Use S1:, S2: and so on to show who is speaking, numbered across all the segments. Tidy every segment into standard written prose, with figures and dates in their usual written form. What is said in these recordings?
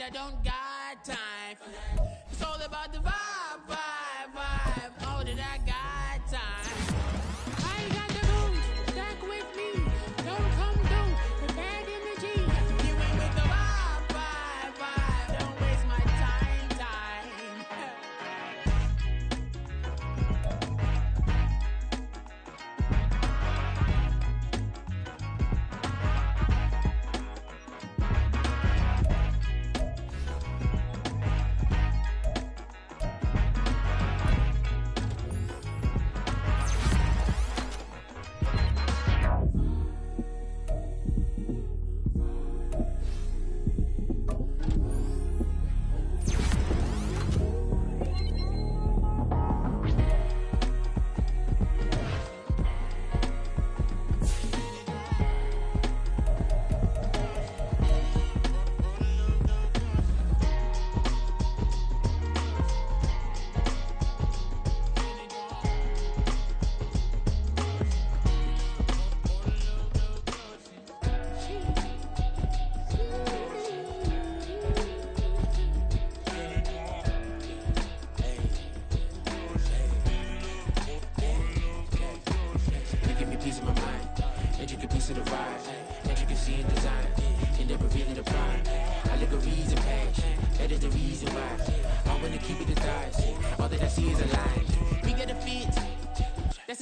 S1: I don't got time for that. It's all about the vibe, vibe, vibe. All that I got time. I ain't got the booze, stuck with me. Don't come through with bad energy. You ain't with the vibe, vibe, vibe. Don't waste my time, time.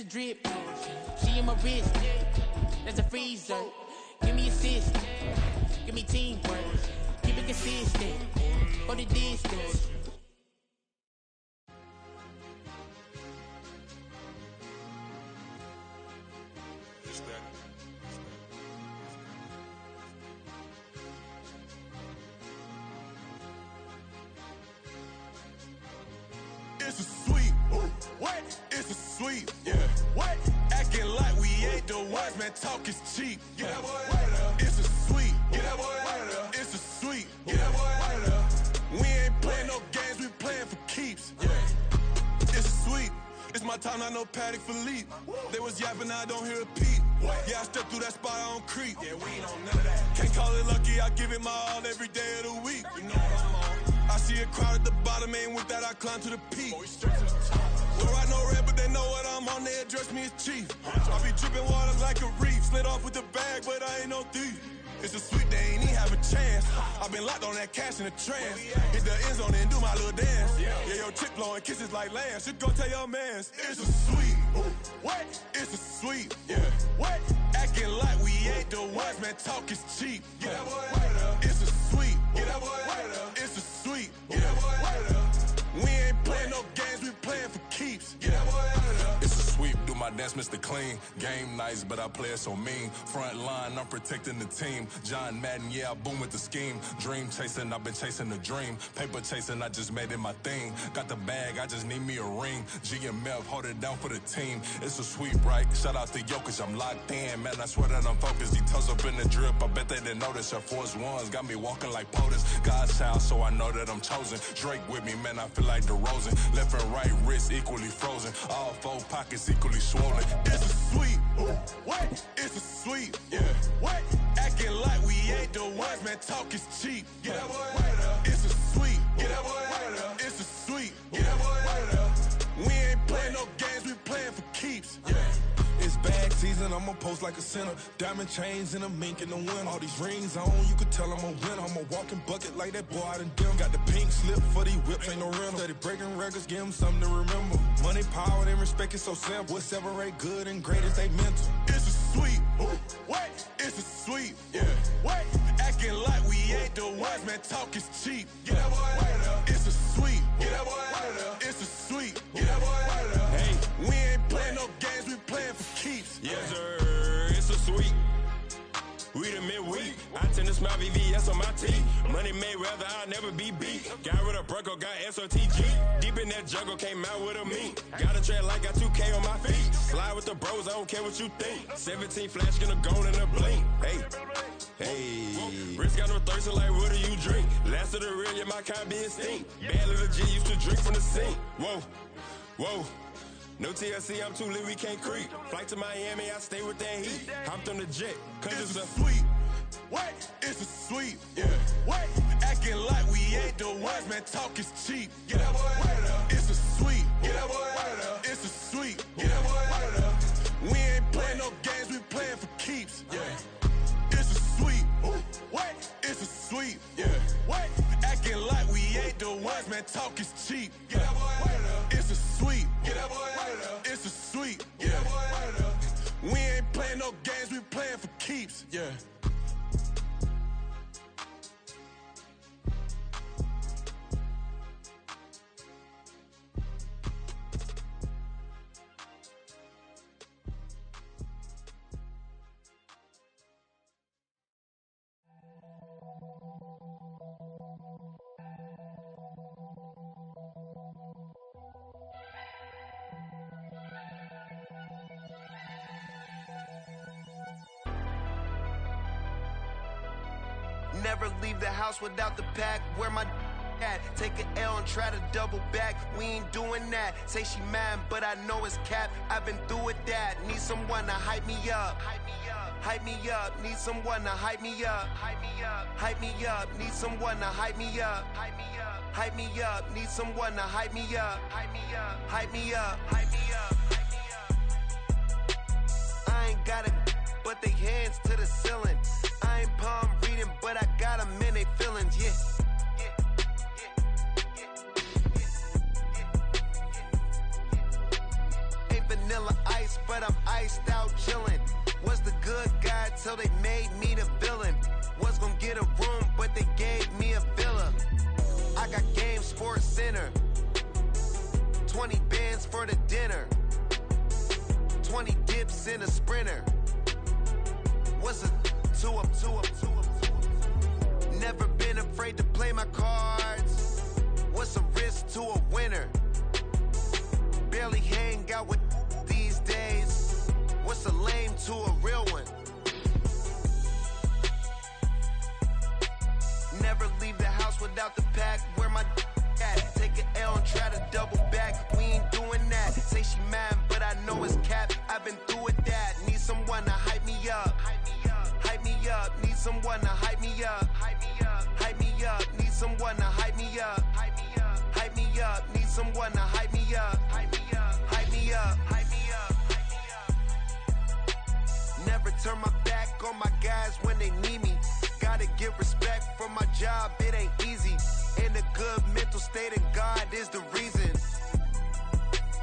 S1: Drip, she in my wrist, that's a freezer. Give me assist, give me teamwork, keep it consistent, go the distance.
S2: It's a sweet, what? It's a sweet, yeah. What? Acting like we ain't the ones, man. Talk is cheap. Get that boy out of there. It's a sweet, get that boy out of there. It's a sweet, get that boy out of there. We ain't playing no games, we playing for keeps. Yeah. It's sweet. It's my time, not no Paddock Philippe. They was yapping, I don't hear a peep. Yeah, I step through that spot, I don't creep. Yeah, we ain't on none of that. Can't call it lucky, I give it my all every day of the week. You know what I'm on. I see a crowd at the bottom, ain't with that, I climb to the peak. Don't ride no red, but they know what I'm on, they address me as chief. I be dripping water like a reef, slid off with the bag, but I ain't no thief. It's a sweet, they ain't even have a chance. I been locked on that cash in a trance. Hit the end zone and do my little dance. Yeah, your chick blowing kisses like Lance. Should go tell your mans. It's a sweet. What? It's a sweet. Yeah. What? Acting like we ain't the ones, man. Talk is cheap. Get that boy out of there. It's a sweet. Get that boy out of there. It's a sweet. Get that boy out of there. We ain't playing no games, we playing for keeps. Get that boy out of there.
S3: It's a sweep, do my dance, Mr. Clean. Game nice, but I play it so mean. Front line, I'm protecting the team. John Madden, yeah, I boom with the scheme. Dream chasing, I've been chasing the dream. Paper chasing, I just made it my thing. Got the bag, I just need me a ring. G and Mev, hold it down for the team. It's a sweep, right? Shout out to Jokic, I'm locked in. Man, I swear that I'm focused. He toes up in the drip, I bet they didn't notice. Your force ones got me walking like POTUS. God's child, so I know that I'm chosen. Drake with me, man, I feel like DeRozan. Left and right wrist equally frozen. All four pockets equally swollen.
S2: It's a sweet. What? It's a sweet. Yeah. What? Acting like we ain't the ones, man. Talk is cheap. Get that boy out of there. It's a sweet. Get that boy out of there. It's a sweet. Get that boy out of there. We ain't playing no games, we playing for keeps. Yeah.
S4: It's bag season, I'ma post like a sinner. Diamond chains and a mink in the wind. All these rings on, you could tell I'm a winner. I'm a walking bucket like that boy out in dim. Got the pink slip for these whips, ain't no rental. Steady breaking records, give them something to remember. Money, power, and respect is so simple. What separate good and great is they mental.
S2: It's a sweet. What? It's a sweet. Yeah. What? Acting like we ain't the ones, man. Talk is cheap. Get that boy out of there. It's a sweet. Get that boy out of there. It's a sweet. Get that boy out of there. Hey, we ain't playing no games, we playing for keeps.
S5: Yes, sir. It's a sweet. We the midweek. I tend to smile VVS on my teeth. Money made rather I'll never be beat. Got rid of Bronco, got SOTG. Deep in that jungle, came out with a meat. Got a track like got 2K on my feet. Slide with the bros, I don't care what you think. 17 flash gonna go in a blink. Hey, hey. Wrist got no thirst, like what do you drink? Last of the real, yeah, my kind be extinct. Bad little G used to drink from the sink. Whoa, whoa. No TLC, I'm too lit, we can't creep. Flight to Miami, I stay with that heat. Hopped on the jet, cause
S2: it's a sweet. What? It's a sweet. Yeah. What? Acting like we man, talk is cheap. Get that boy out of there. It's a sweep. Get that boy out of there. It's a sweep. Get that boy out of there. We ain't playing no games, we playing for keeps. Yeah. It's a sweep. What? It's a sweep. Yeah. What? Acting like we ain't the ones, man, talk is cheap. Get that boy out of there. It's a sweep. Get that boy out of there. It's a sweep. Get that boy out of there. We ain't playing no games, we playing for keeps. Yeah.
S6: Never leave the house without the pack. Where my at? Take an L and try to double back. We ain't doing that. Say she mad, but I know it's cap. I've been through with that. Need someone to hype me up. Hype me up. Hype me up. Need someone to hype me up. Hype me up. Hype me up. Need someone to hype me up. Hype me up. Hype me up. Need someone to hype me up. Hype me up. Hype me up. Hype me up. Hype me up. I ain't got it, but they hands to the ceiling. I ain't palm reading, but I got them in they feelings, yeah. Ain't vanilla ice, but I'm iced out chillin'. Was the good guy till they made me the villain. Was gonna get a room, but they gave me a villa. I got Game Sports Center. 20 bands for the dinner. 20 dips in a sprinter. What's a two up? Never been afraid to play my cards. What's a risk to a winner? Barely hang out with these days. What's a lame to a real one? Never leave the house without the pack. Where my at? Take an L and try to double back. We ain't doing that. Say she mad, but I know it's cap. I've been through with that. Need someone to hype me up. Hype me up, need someone to hype me up. Hype me up, hype me up, need someone to hype me up. Hype me up, hype me up, need someone to hype me up. Hype me up, hype me up, hype me up, hype me up. Never turn my back on my guys when they need me. Gotta give respect for my job, it ain't easy. In a good mental state and God is the reason.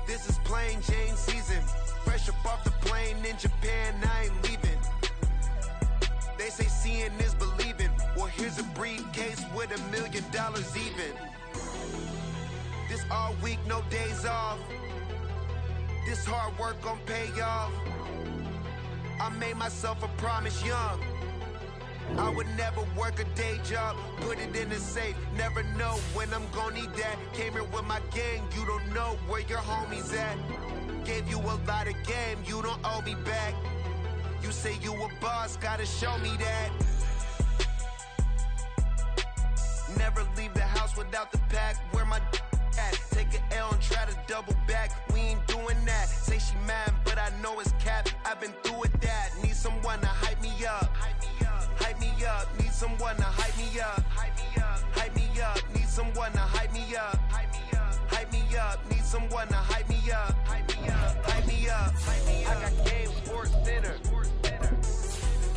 S6: This is plain Jane season. Fresh up off the plane in Japan, I ain't leaving. They say seeing is believing. Well, here's a briefcase with $1 million even. This all week, no days off. This hard work gon' pay off. I made myself a promise young. I would never work a day job, put it in the safe. Never know when I'm gon' need that. Came here with my gang, you don't know where your homies at. Gave you a lot of game, you don't owe me back. You say you a boss, gotta show me that. Never leave the house without the pack. Where my at? Take an L and try to double back. We ain't doing that. Say she mad, but I know it's cap. I've been through with that. Need someone to hype me up. Hype me up. Hype me up. Need someone to hype me up. Hype me up. Hype me up. Need someone to hype me up. Hype me up. Hype me up. Need someone to hype me up. Hype me up. Hype me up. Hype me up. I got Game Sports Center.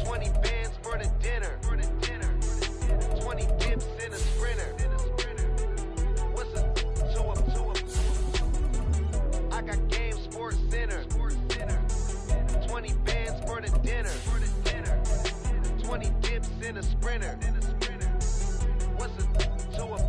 S6: 20 bands for the dinner. 20 dips in a sprinter. What's a two up? I got Game Sports Center. 20 bands for the dinner. 20 dips in a sprinter. What's a two up?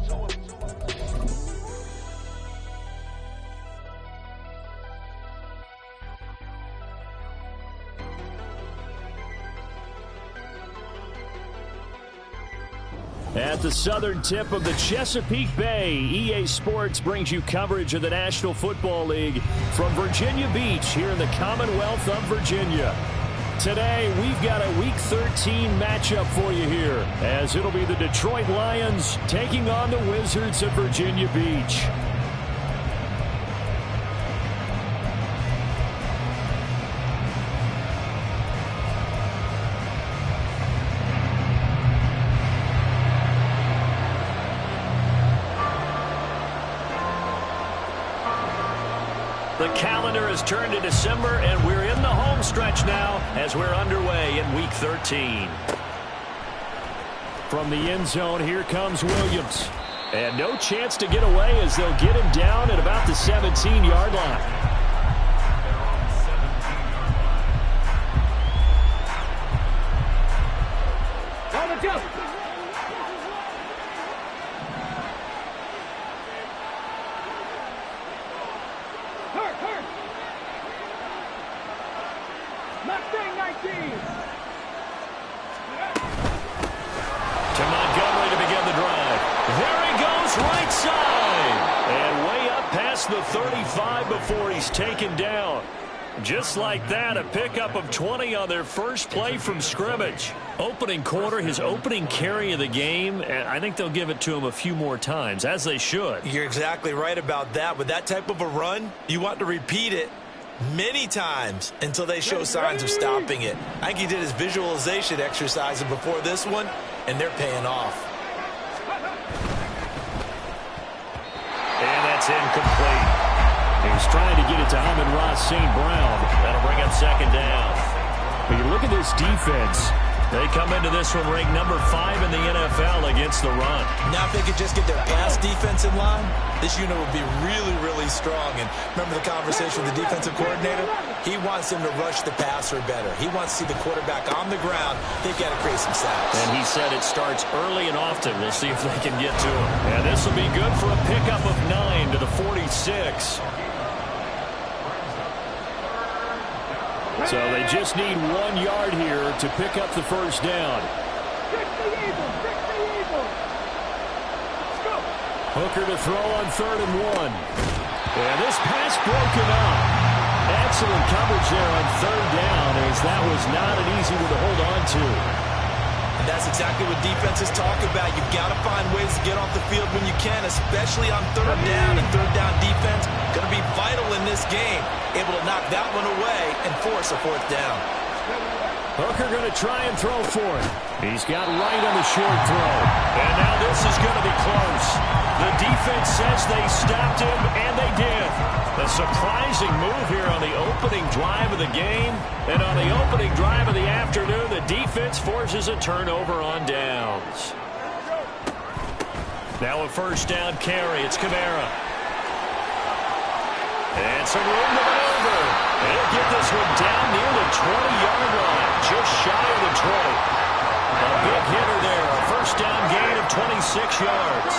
S7: At the southern tip of the Chesapeake Bay, EA Sports brings you coverage of the National Football League from Virginia Beach here in the Commonwealth of Virginia. Today, we've got a Week 13 matchup for you here, as it'll be the Detroit Lions taking on the Wizards of Virginia Beach. The calendar has turned to December, and we're in the home stretch now as we're underway in Week 13. From the end zone, here comes Williams. And no chance to get away as they'll get him down at about the 17-yard line. The 35 before he's taken down. Just like that, a pickup of 20 on their first play from scrimmage. Opening quarter, his opening carry of the game, and I think they'll give it to him a few more times, as they should.
S8: You're exactly right about that. With that type of a run, you want to repeat it many times until they show signs of stopping it. I think he did his visualization exercises before this one, and they're paying off.
S7: And that's incomplete. He's trying to get it to Amon-Ra St. Brown. That'll bring up second down. But you look at this defense. They come into this one ranked number 5 in the NFL against the run.
S8: Now if they could just get their pass defense in line, this unit would be really, really strong. And remember the conversation with the defensive coordinator? He wants them to rush the passer better. He wants to see the quarterback on the ground. They've got to create some sacks.
S7: And he said it starts early and often. We'll see if they can get to him. And this will be good for a pickup of 9 to the 46. So they just need 1 yard here to pick up the first down. Hooker to throw on 3rd and 1. And this pass broken up. Excellent coverage there on 3rd down, as that was not an easy one to hold on to.
S8: And that's exactly what defenses talk about. You've got to find ways to get off the field when you can, especially on 3rd down. And 3rd down defense going to be vital in this game. Able to knock that one away and force a 4th down.
S7: Hooker going to try and throw for it. He's got right on the short throw. And now this is going to be close. The defense says they stopped him, and they did. A surprising move here on the opening drive of the game. And on the opening drive of the afternoon, the defense forces a turnover on downs. Now a first down carry. It's Kamara. And some room to maneuver. And he'll get this one down near the 20-yard line, just shy of the 20. A big hitter there. A first down gain of 26 yards.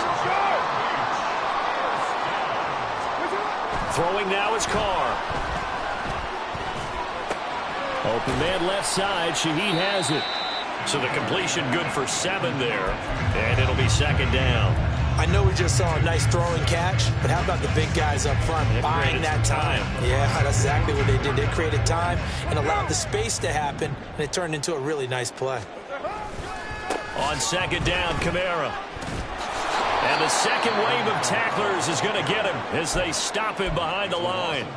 S7: Throwing now is Carr. Open man left side. Shaheed has it. So the completion good for 7 there. And it'll be second down.
S8: I know we just saw a nice throwing catch, but how about the big guys up front buying that time? Yeah, that's exactly what they did. They created time and allowed the space to happen, and it turned into a really nice play.
S7: On second down, Kamara. And the second wave of tacklers is going to get him as they stop him behind the line.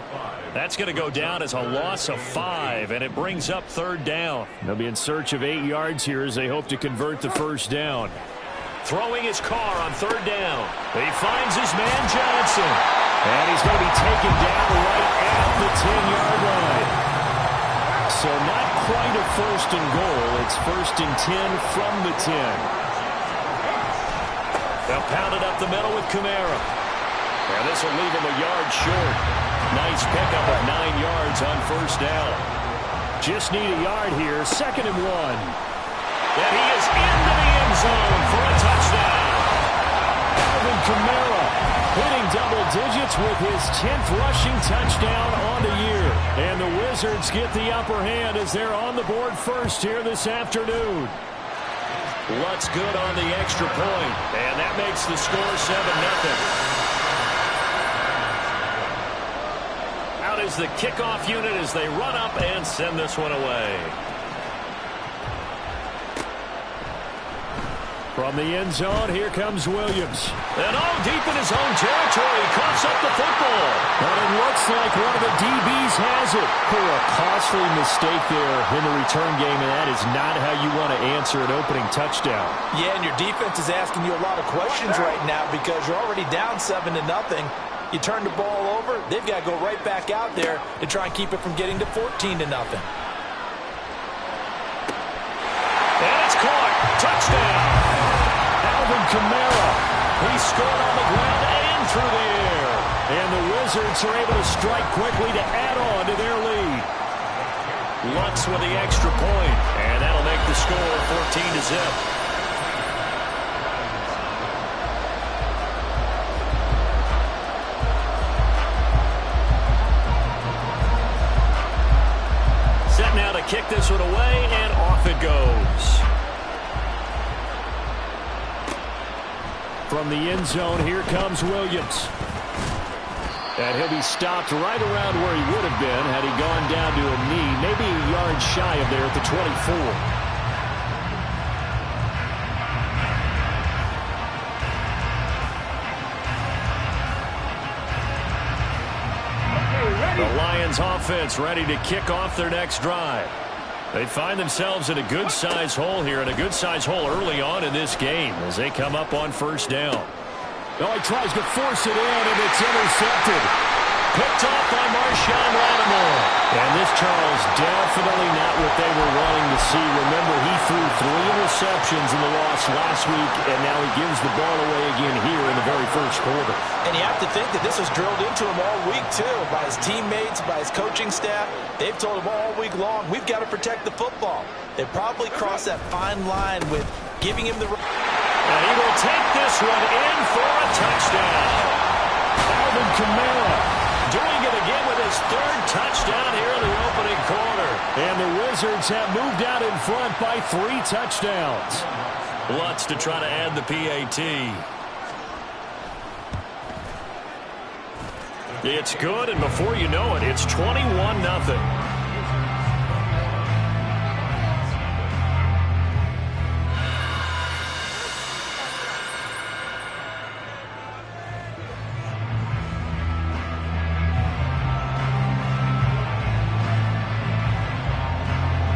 S7: That's going to go down as a loss of 5, and it brings up 3rd down. They'll be in search of 8 yards here as they hope to convert the first down. Throwing his Carr on 3rd down. He finds his man Johnson. And he's going to be taken down right at the 10-yard line. So not quite a 1st and goal. It's 1st and 10 from the 10. They'll pound it up the middle with Kamara. And this will leave him a yard short. Nice pickup of 9 yards on 1st down. Just need a yard here. 2nd and 1. And he is into the end zone for a touchdown. Alvin Kamara hitting double digits with his 10th rushing touchdown on the year. And the Wizards get the upper hand as they're on the board first here this afternoon. Lutz good on the extra point, and that makes the score 7-0. Out is the kickoff unit as they run up and send this one away. From the end zone, here comes Williams. And deep in his own territory, coughs up the football. But it looks like one of the DBs has it. A costly mistake there in the return game, and that is not how you want to answer an opening touchdown.
S8: Yeah, and your defense is asking you a lot of questions right now because you're already down 7-0. You turn the ball over, they've got to go right back out there to try and keep it from getting to 14-0.
S7: And it's caught. Touchdown. Alvin Kamara. He scored on the ground and through the air. And the Wizards are able to strike quickly to add on to their lead. Lutz with the extra point. And that'll make the score 14-0. Now to kick this one away, and off it goes. From the end zone, here comes Williams. And he'll be stopped right around where he would have been had he gone down to a knee, maybe a yard shy of there at the 24. The Lions offense ready to kick off their next drive. They find themselves in a good-sized hole here, and a good-sized hole early on in this game as they come up on first down. Oh, he tries to force it in, and it's intercepted. Picked off by Marshawn Lattimore. And this, Charles, definitely not what they were wanting to see. Remember, he threw 3 interceptions in the loss last week, and now he gives the ball away again here in the very first quarter.
S8: And you have to think that this was drilled into him all week, too, by his teammates, by his coaching staff. They've told him all week long, we've got to protect the football. They probably crossed that fine line with giving him the...
S7: And he will take this one in for a touchdown. Alvin Kamara doing it again with his 3rd touchdown here in the opening quarter. And the Wizards have moved out in front by 3 touchdowns. Lutz to try to add the PAT. It's good, and before you know it, it's 21-0.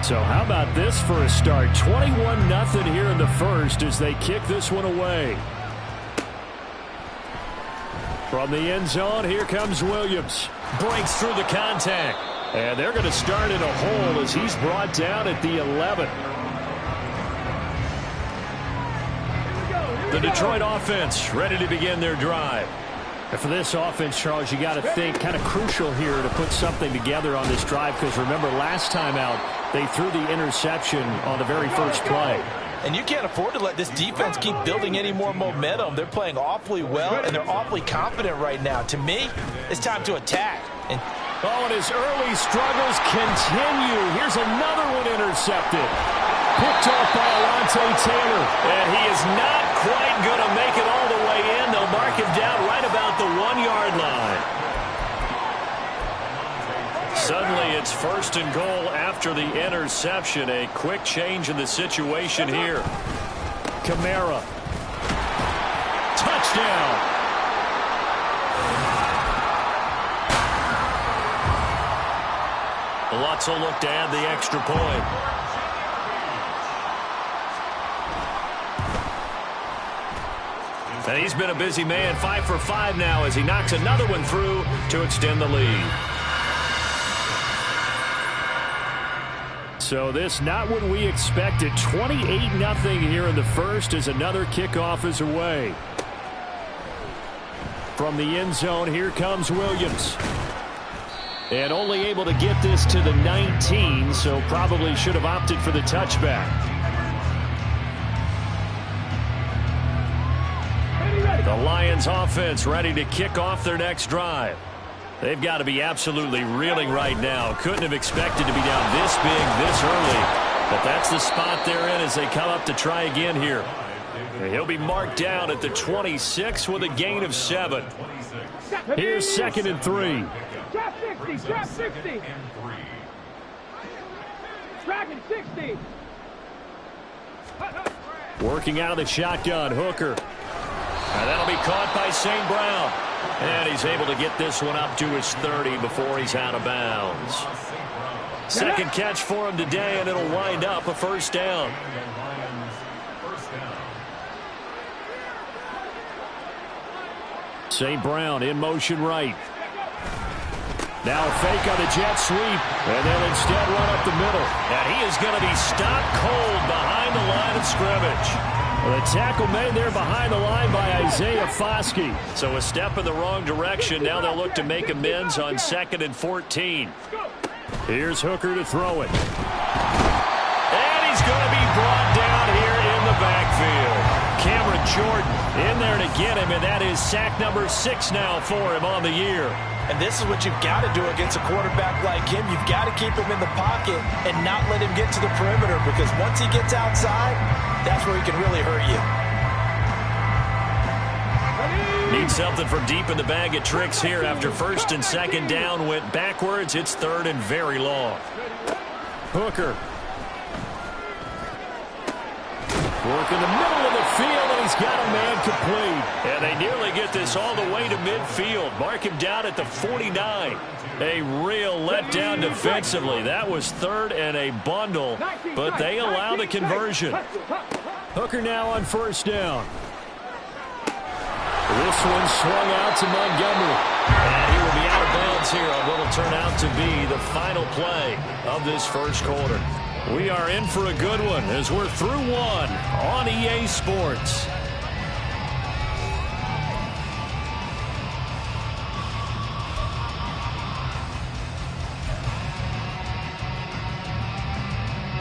S7: So how about this for a start? 21-0 here in the first as they kick this one away. From the end zone, here comes Williams. Breaks through the contact. And they're going to start in a hole as he's brought down at the 11. The Detroit offense ready to begin their drive. And for this offense, Charles, you got to think kind of crucial here to put something together on this drive, because remember, last time out, they threw the interception on the very first play.
S8: And you can't afford to let this defense keep building any more momentum. They're playing awfully well, and they're awfully confident right now. To me, it's time to attack. And
S7: his early struggles continue. Here's another one intercepted. Picked off by Alontae Taylor. And he is not quite going to make it all the way in. They'll mark him down right about the 1-yard line. Suddenly it's 1st and goal after the interception. A quick change in the situation here. Kamara. Touchdown. Lutz will look to add the extra point. And he's been a busy man, 5 for 5 now as he knocks another one through to extend the lead. So this not what we expected. 28-0 here in the first as another kickoff is away. From the end zone, here comes Williams. And only able to get this to the 19, so probably should have opted for the touchback. The Lions offense ready to kick off their next drive. They've got to be absolutely reeling right now. Couldn't have expected to be down this big this early. But that's the spot they're in as they come up to try again here. He'll be marked down at the 26 with a gain of 7. Here's 2nd and 3.
S9: Trap 60, trap 60. Dragon 60.
S7: Working out of the shotgun, Hooker. And that'll be caught by St. Brown. And he's able to get this one up to his 30 before he's out of bounds. Second catch for him today, and it'll wind up a first down. St. Brown in motion right. Now a fake on the jet sweep, and they'll instead run up the middle. And he is going to be stopped cold behind the line of scrimmage. The tackle made there behind the line by Isaiah Foskey. So a step in the wrong direction. Now they'll look to make amends on 2nd and 14. Here's Hooker to throw it. And he's going to be brought down here in the backfield. Cameron Jordan in there to get him, and that is sack number 6 now for him on the year.
S8: And this is what you've got to do against a quarterback like him. You've got to keep him in the pocket and not let him get to the perimeter, because once he gets outside, that's where he can really hurt you.
S7: Need something from deep in the bag of tricks here after 1st and 2nd down went backwards. It's 3rd and very long. Hooker. Work in the middle of the field, and he's got a man complete. And they nearly get this all the way to midfield. Mark him down at the 49. A real letdown defensively. That was 3rd and a bundle, but they allow the conversion. Hooker now on 1st down. This one swung out to Montgomery. And he will be out of bounds here on what will turn out to be the final play of this 1st quarter. We are in for a good one as we're through one on EA Sports.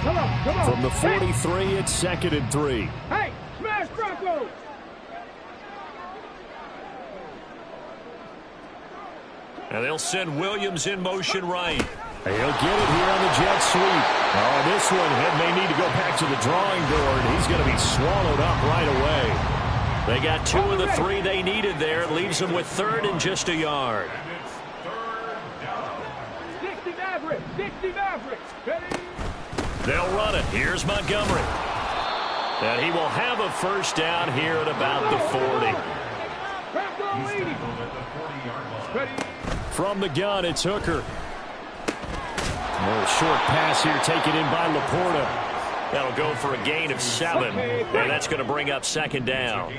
S9: Come on.
S7: From the 43, it's 2nd and 3.
S9: Hey, smash Broncos!
S7: And they'll send Williams in motion right. He'll get it here on the jet sweep. Oh, this one may need to go back to the drawing board. He's going to be swallowed up right away. They got 2 of the 3 they needed there. It leaves them with 3rd and just a yard.
S9: 60 Mavericks! 60 Mavericks! Ready?
S7: They'll run it. Here's Montgomery. And he will have a 1st down here at about the 40. From the gun, it's Hooker. A little short pass here taken in by Laporta. That'll go for a gain of 7. And that's going to bring up 2nd down.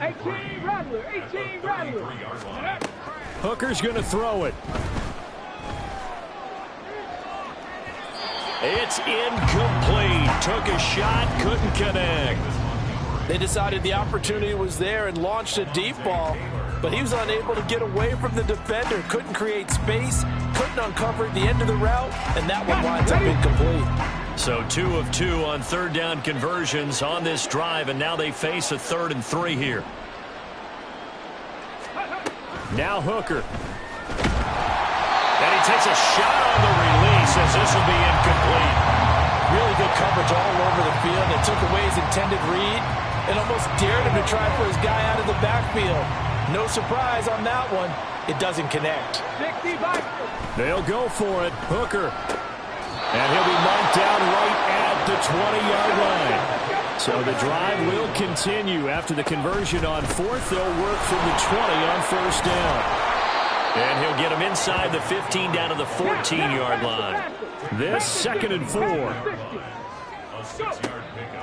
S9: 18 Rattler! 18 Rattler!
S7: Hooker's going to throw it. It's incomplete. Took a shot, couldn't connect.
S8: They decided the opportunity was there and launched a deep ball, but he was unable to get away from the defender. Couldn't create space, couldn't uncover the end of the route, and that one winds up incomplete.
S7: So 2 of 2 on 3rd down conversions on this drive, and now they face a 3rd and 3 here. Now Hooker. And he takes a shot on the release as this will be incomplete.
S8: Really good coverage all over the field. It took away his intended read and almost dared him to try for his guy out of the backfield. No surprise on that one. It doesn't connect.
S7: They'll go for it. Hooker. And he'll be marked down right at the 20-yard line. So the drive will continue. After the conversion on 4th, they'll work from the 20 on 1st down. And he'll get him inside the 15 down to the 14-yard line. This 2nd and 4.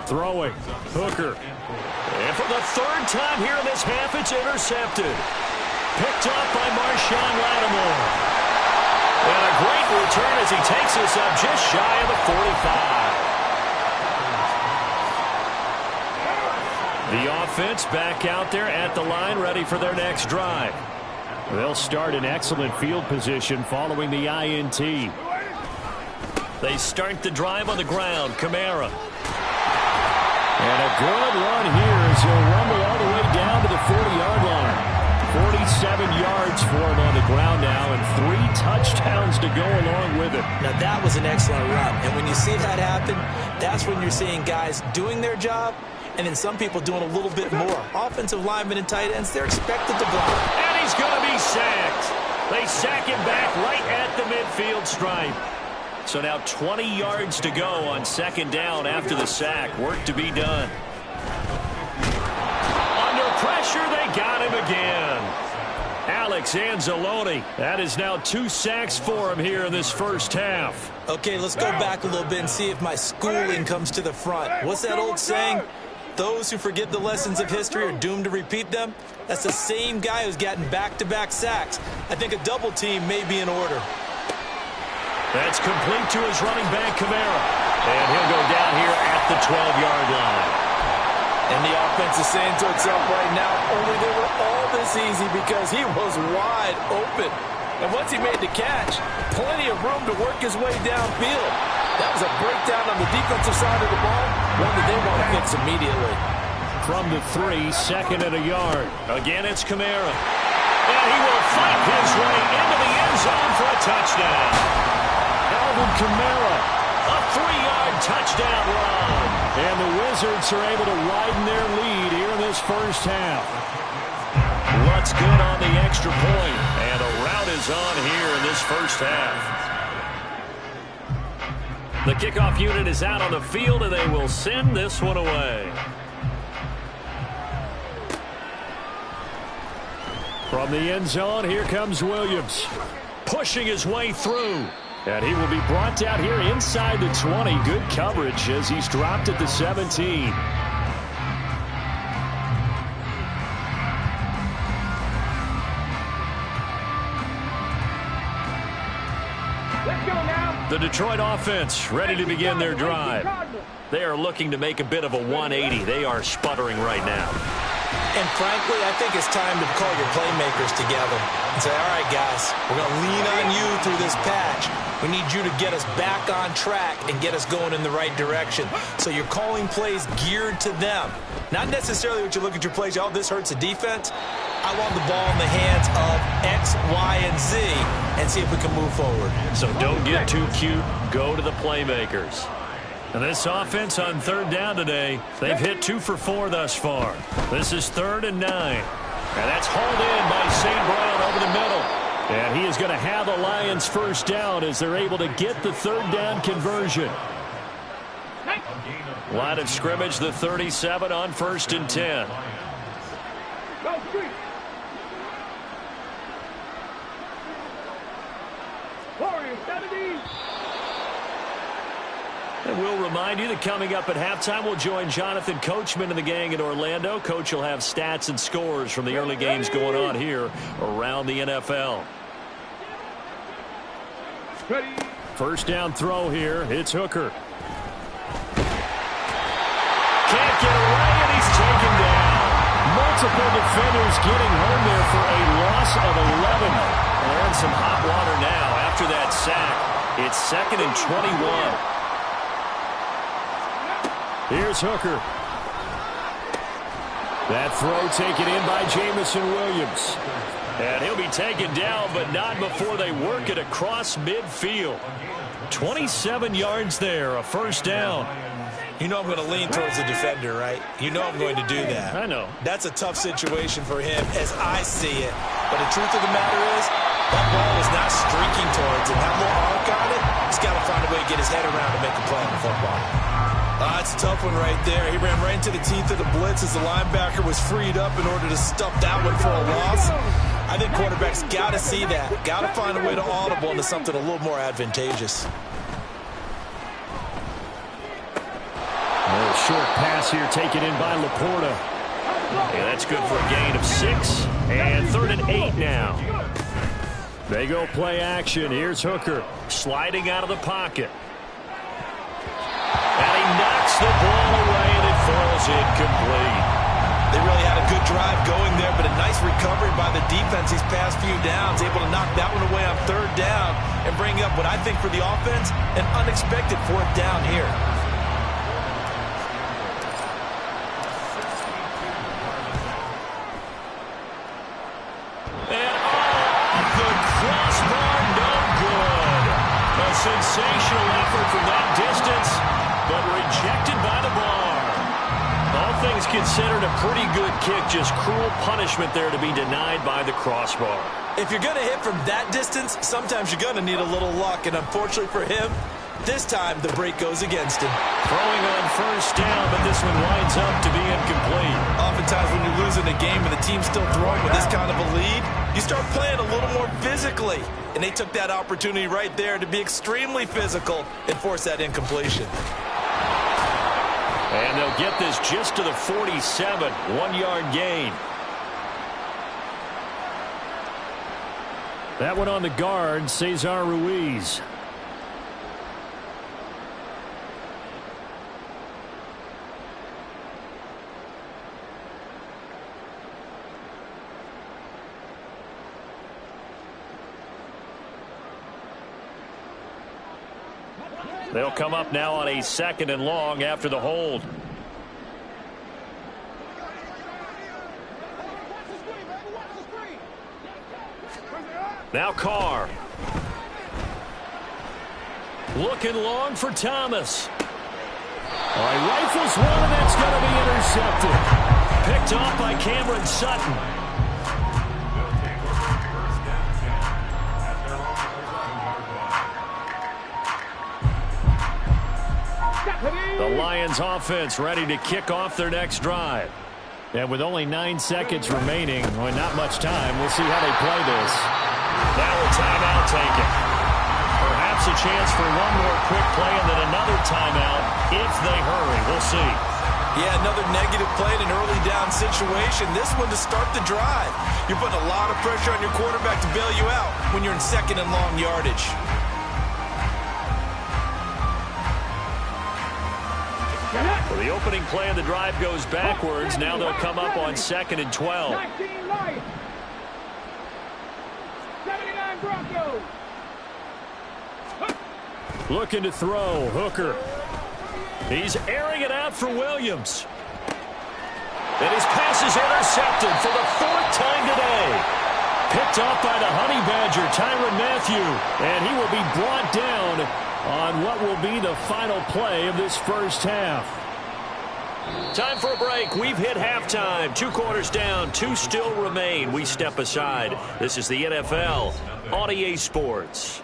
S7: Throwing. Hooker. And for the 3rd time here in this half, it's intercepted. Picked up by Marshawn Lattimore. And a great return as he takes us up just shy of the 45. The offense back out there at the line, ready for their next drive. They'll start in excellent field position following the INT. They start the drive on the ground. Kamara. And a good run here as he'll rumble all the way down to the 40-yard line. 47 yards for him on the ground now, and 3 touchdowns to go along with it.
S8: Now that was an excellent run, and when you see that happen, that's when you're seeing guys doing their job, and then some people doing a little bit more. Offensive linemen and tight ends, they're expected to block.
S7: And he's going to be sacked. They sack him back right at the midfield stripe. So now 20 yards to go on 2nd down after the sack. Work to be done. Under pressure, they got him again. Alex Anzalone. That is now 2 sacks for him here in this 1st half.
S8: Okay, let's go back a little bit and see if my schooling comes to the front. What's that old saying? Those who forget the lessons of history are doomed to repeat them. That's the same guy who's gotten back-to-back sacks. I think a double team may be in order.
S7: That's complete to his running back, Kamara. And he'll go down here at the 12-yard line.
S8: And the offense is saying to itself right now, only they were all this easy because he was wide open. And once he made the catch, plenty of room to work his way downfield. That was a breakdown on the defensive side of the ball, one that they want to fix immediately.
S7: From the 3, second and a yard. Again, it's Kamara. And he will fight his way into the end zone for a touchdown. Alvin Kamara, a 3-yard touchdown run. And the Wizards are able to widen their lead here in this first half. What's good on the extra point, and a rout is on here in this first half. The kickoff unit is out on the field, and they will send this one away. From the end zone, here comes Williams, pushing his way through. And he will be brought down here inside the 20. Good coverage as he's dropped at the 17.
S9: Let's go now.
S7: The Detroit offense ready to begin their drive. They are looking to make a bit of a 180. They are sputtering right now.
S8: And frankly, I think it's time to call your playmakers together and say, all right, guys, we're going to lean on you through this patch. We need you to get us back on track and get us going in the right direction. So you're calling plays geared to them. Not necessarily what you look at your plays, oh, this hurts the defense. I want the ball in the hands of X, Y, and Z and see if we can move forward.
S7: So don't get too cute. Go to the playmakers. And this offense on third down today, they've hit 2 for 4 thus far. This is 3rd and 9. And that's hauled in by St. Brown over the middle. And he is going to have the Lions first down as they're able to get the third down conversion. Line of scrimmage, the 37 on 1st and 10.
S9: Go street. Warriors 70.
S7: And we'll remind you that coming up at halftime, we'll join Jonathan Coachman and the gang in Orlando. Coach will have stats and scores from the early games going on here around the NFL.
S9: Ready.
S7: First down throw here. It's Hooker. Can't get away, and he's taken down. Multiple defenders getting home there for a loss of 11. They're in some hot water now after that sack. It's 2nd and 21. Here's Hooker. That throw taken in by Jamison Williams. And he'll be taken down, but not before they work it across midfield. 27 yards there, a first down.
S8: You know I'm going to lean towards the defender, right? You know I'm going to do that.
S7: I know.
S8: That's a tough situation for him as I see it. But the truth of the matter is, that ball is not streaking towards him. Have more arc on it. He's got to find a way to get his head around to make a play on the football. That's a tough one right there. He ran right into the teeth of the blitz as the linebacker was freed up in order to stuff that one for a loss. I think quarterbacks got to see that. Got to find a way to audible into something a little more advantageous.
S7: A short pass here taken in by Laporta. And that's good for a gain of 6. And 3rd and 8 now. They go play action. Here's Hooker sliding out of the pocket. And he knocks the ball away, and it falls incomplete.
S8: They really had a good drive going there, but a nice recovery by the defense these past few downs, able to knock that one away on 3rd down and bring up what I think for the offense, an unexpected 4th down here.
S7: And off the crossbar, no good. A sensational effort from that distance, but rejected by the bar. All things considered, a pretty good kick, just cruel punishment there to be denied by the crossbar.
S8: If you're going to hit from that distance, sometimes you're going to need a little luck, and unfortunately for him, this time the break goes against him.
S7: Throwing on first down, but this one winds up to be incomplete.
S8: Oftentimes when you're losing a game and the team's still throwing with this kind of a lead, you start playing a little more physically. And they took that opportunity right there to be extremely physical and force that incompletion.
S7: And And they'll get this just to the 47, 1-yard gain. That one on the guard, Cesar Ruiz. They'll come up now on a 2nd and long after the hold. Now Carr. Looking long for Thomas. All right, rifles one, and that's going to be intercepted. Picked off by Cameron Sutton. The Lions offense ready to kick off their next drive. And with only 9 seconds remaining, well, not much time, we'll see how they play this. Now a timeout taken. Perhaps a chance for one more quick play and then another timeout if they hurry. We'll see.
S8: Yeah, another negative play in an early down situation. This one to start the drive. You're putting a lot of pressure on your quarterback to bail you out when you're in 2nd and long yardage.
S7: Well, the opening play of the drive goes backwards. Now they'll come up on 2nd and 12.
S9: 19 Lions. 79 Broncos.
S7: Looking to throw. Hooker. He's airing it out for Williams. And his pass is intercepted for the 4th time today. Picked off by the Honey Badger, Tyrann Mathieu. And he will be brought down on what will be the final play of this first half. Time for a break. We've hit halftime. 2 quarters down, 2 still remain. We step aside. This is the NFL on EA Sports.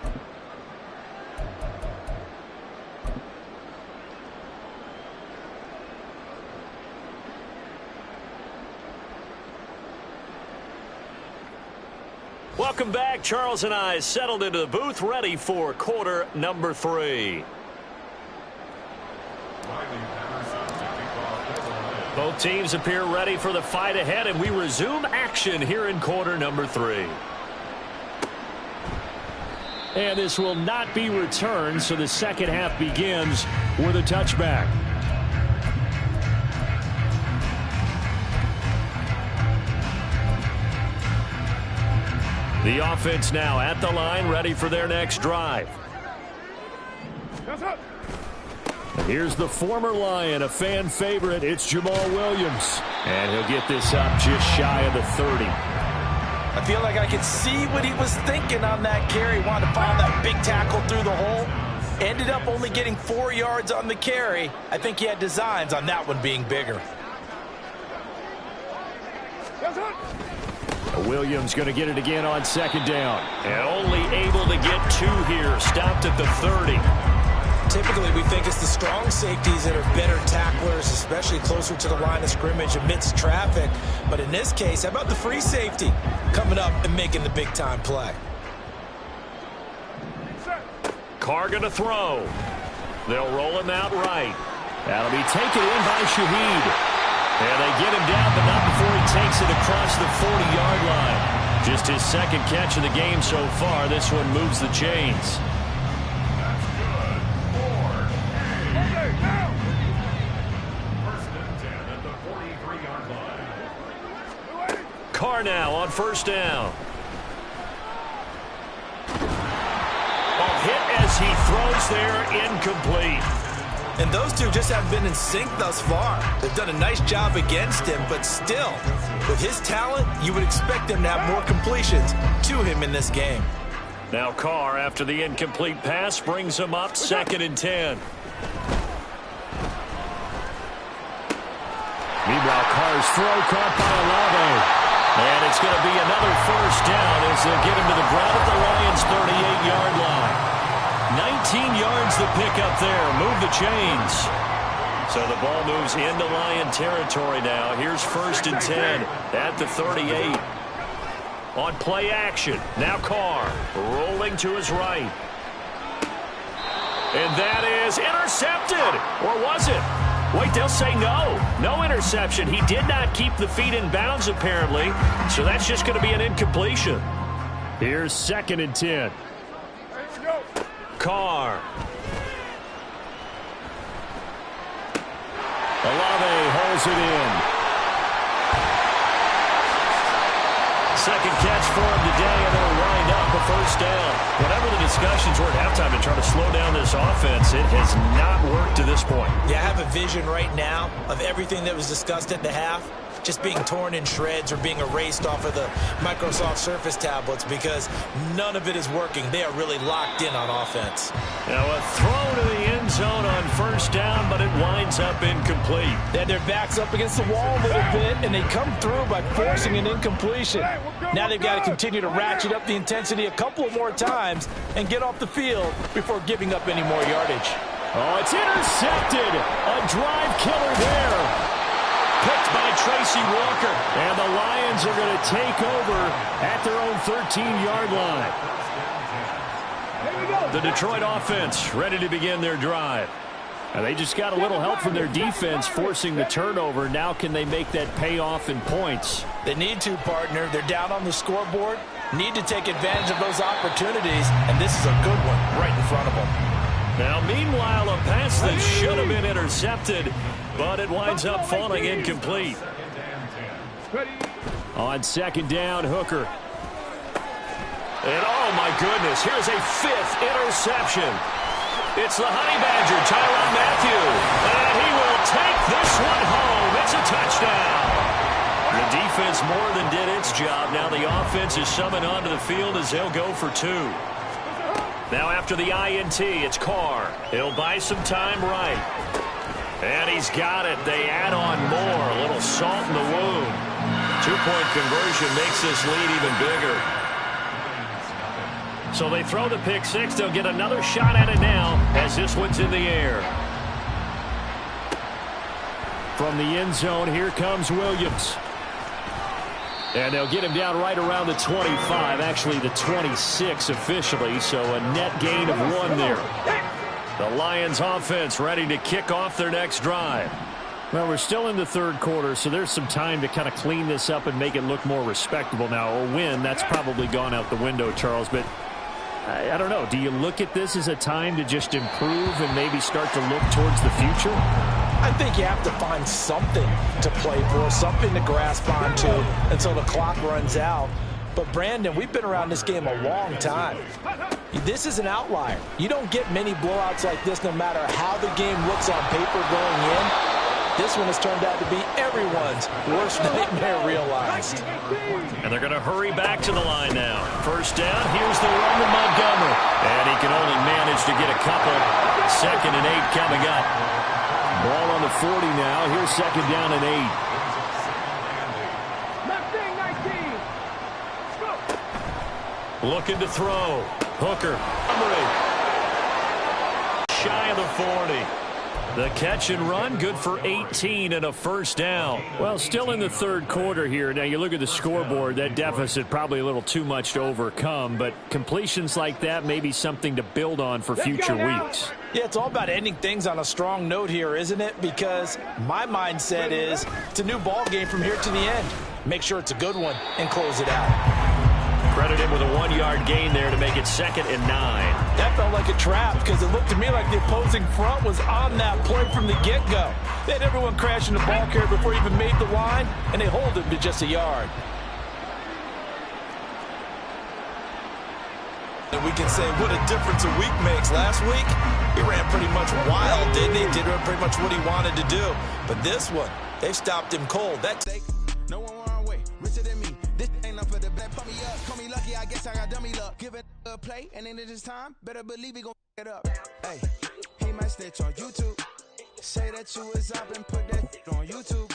S7: Welcome back. Charles and I settled into the booth, ready for quarter number 3. Both teams appear ready for the fight ahead, and we resume action here in quarter number 3. And this will not be returned, so the second half begins with a touchback. The offense now at the line, ready for their next drive. Here's the former Lion, a fan favorite. It's Jamal Williams. And he'll get this up just shy of the 30.
S8: I feel like I could see what he was thinking on that carry. Wanted to find that big tackle through the hole. Ended up only getting 4 yards on the carry. I think he had designs on that one being bigger.
S7: Williams going to get it again on 2nd down. And only able to get 2 here. Stopped at the 30.
S8: Typically, we think it's the strong safeties that are better tacklers, especially closer to the line of scrimmage amidst traffic. But in this case, how about the free safety coming up and making the big-time play?
S7: Carr going to throw. They'll roll him out right. That'll be taken in by Shaheed. And they get him down, but not before he takes it across the 40-yard line. Just his 2nd catch of the game so far. This one moves the chains. Carr now on 1st down. A hit as he throws there, incomplete.
S8: And those two just haven't been in sync thus far. They've done a nice job against him, but still, with his talent, you would expect them to have more completions to him in this game.
S7: Now Carr, after the incomplete pass, brings him up 2nd and 10. Meanwhile, Carr's throw caught by Olave. And it's going to be another 1st down as they'll get him to the ground at the Lions' 38-yard line. 19 yards to pick up there. Move the chains. So the ball moves into Lion territory now. Here's 1st and 10 at the 38. On play action. Now Carr rolling to his right. And that is intercepted. Or was it? Wait, they'll say no. No interception. He did not keep the feet in bounds, apparently, so that's just going to be an incompletion. Here's 2nd and 10. Carr. Olave holds it in. Second catch for him today, and they'll wind up a first down. Whatever the discussions were at halftime to try to slow down this offense, it has not worked to this point.
S8: Yeah, I have a vision right now of everything that was discussed at the half just being torn in shreds or being erased off of the Microsoft Surface tablets because none of it is working. They are really locked in on offense.
S7: Now a throw to the end zone on first down, but it winds up incomplete.
S8: They had their backs up against the wall a little bit, and they come through by forcing an incompletion. Now they've got to continue to ratchet up the intensity a couple of more times and get off the field before giving up any more yardage.
S7: Oh, it's intercepted. A drive killer there. Picked by Tracy Walker. And the Lions are going to take over at their own 13-yard line. The Detroit offense ready to begin their drive. And they just got a little help from their defense forcing the turnover. Now can they make that pay off in points?
S8: They need to, partner. They're down on the scoreboard. Need to take advantage of those opportunities. And this is a good one right in front of them.
S7: Now, meanwhile, a pass that should have been intercepted, but it winds up falling incomplete. On 2nd down, Hooker. And, oh, my goodness, here's a 5th interception. It's the Honey Badger, Tyrann Mathieu. And he will take this one home. It's a touchdown. The defense more than did its job. Now the offense is summoned onto the field as they'll go for 2. Now after the INT, it's Carr. He'll buy some time right. And he's got it. They add on more. A little salt in the wound. 2-point conversion makes this lead even bigger. So they throw the pick six. They'll get another shot at it now as this one's in the air. From the end zone, here comes Williams. And they'll get him down right around the 25, actually the 26 officially, so a net gain of 1 there. The Lions offense ready to kick off their next drive. Well, we're still in the 3rd quarter, so there's some time to kind of clean this up and make it look more respectable. Now, a win, that's probably gone out the window, Charles, but I don't know. Do you look at this as a time to just improve and maybe start to look towards the future?
S8: I think you have to find something to play for, something to grasp onto until the clock runs out. But, Brandon, we've been around this game a long time. This is an outlier. You don't get many blowouts like this no matter how the game looks on paper going in. This one has turned out to be everyone's worst nightmare realized.
S7: And they're going to hurry back to the line now. First down, here's the run to Montgomery. And he can only manage to get a couple. 2nd and 8 coming up. Ball on the 40 now. Here's 2nd down and 8. Looking to throw. Hooker. Shy of the 40. The catch and run, good for 18 and a first down. Well, still in the 3rd quarter here. Now, you look at the scoreboard, that deficit probably a little too much to overcome, but completions like that may be something to build on for future weeks.
S8: Yeah, it's all about ending things on a strong note here, isn't it? Because my mindset is it's a new ball game from here to the end. Make sure it's a good one and close it out.
S7: Credit him with a 1-yard gain there to make it 2nd and 9.
S8: That felt like a trap because it looked to me like the opposing front was on that play from the get-go. They had everyone crashing the ball carrier before he even made the line, and they hold him to just a yard. And we can say what a difference a week makes. Last week, he ran pretty much wild, didn't he? Did pretty much what he wanted to do. But this one, they stopped him cold. That's
S6: no one wrong way, richer than me. This ain't enough for the bet. Put me up, call me lucky. I guess I got dummy luck. Give it a play, and then it is time. Better believe he gon' it up. Hey, he might snitch on YouTube. Say that you was up and put that on YouTube.